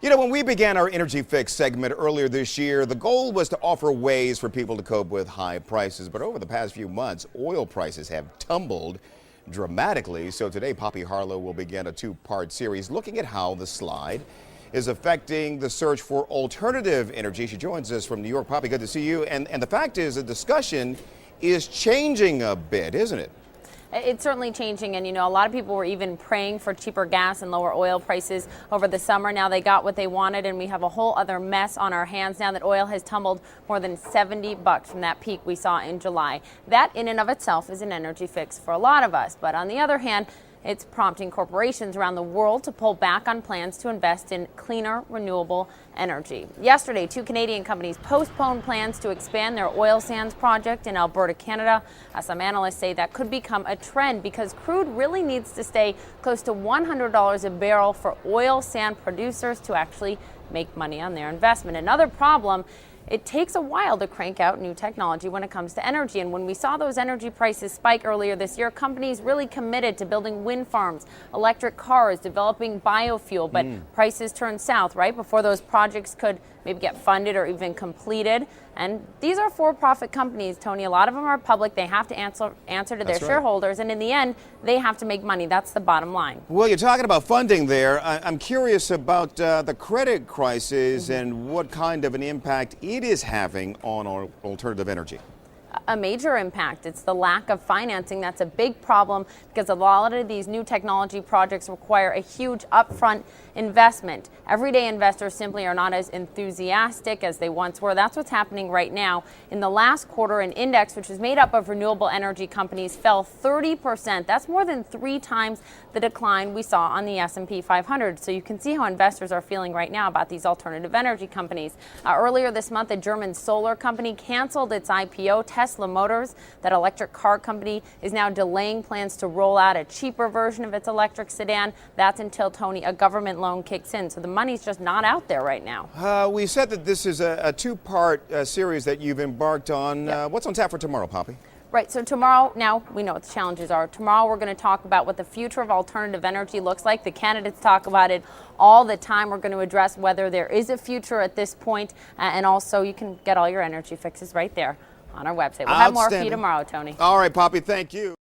You know, when we began our Energy Fix segment earlier this year, the goal was to offer ways for people to cope with high prices. But over the past few months, oil prices have tumbled dramatically. So today, Poppy Harlow will begin a two-part series looking at how the slide is affecting the search for alternative energy. She joins us from New York. Poppy, good to see you. And the fact is, the discussion is changing a bit, isn't it? It's certainly changing, and a lot of people were even praying for cheaper gas and lower oil prices over the summer. Now they got what they wanted, and we have a whole other mess on our hands now that oil has tumbled more than $70 from that peak we saw in July. That in and of itself is an energy fix for a lot of us. But on the other hand, it's prompting corporations around the world to pull back on plans to invest in cleaner, renewable energy. Yesterday, two Canadian companies postponed plans to expand their oil sands project in Alberta, Canada. Some analysts say that could become a trend because crude really needs to stay close to $100 a barrel for oil sand producers to actually make money on their investment. Another problem, it takes a while to crank out new technology when it comes to energy. And when we saw those energy prices spike earlier this year, companies really committed to building wind farms, electric cars, developing biofuel. But prices turned south right before those projects could maybe get funded or even completed. And these are for-profit companies, Tony. A lot of them are public. They have to answer to their shareholders. And in the end, they have to make money. That's the bottom line. Well, you're talking about funding there. I'm curious about the credit crisis and what kind of an impact it is having on our alternative energy. A major impact. It's the lack of financing that's a big problem because a lot of these new technology projects require a huge upfront investment. Everyday investors simply are not as enthusiastic as they once were. That's what's happening right now. In the last quarter, an index which is made up of renewable energy companies fell 30%. That's more than 3 times the decline we saw on the S&P 500. So you can see how investors are feeling right now about these alternative energy companies. Earlier this month, a German solar company canceled its IPO. Tesla Motors, that electric car company, is now delaying plans to roll out a cheaper version of its electric sedan. That's until, Tony, a government loan kicks in. So the money's just not out there right now. We said that this is a two-part series that you've embarked on. What's on tap for tomorrow, Poppy? Right, so tomorrow, now we know what the challenges are. Tomorrow we're going to talk about what the future of alternative energy looks like. The candidates talk about it all the time. We're going to address whether there is a future at this point, and also you can get all your energy fixes right there on our website. We'll have more for you tomorrow, Tony. All right, Poppy, thank you.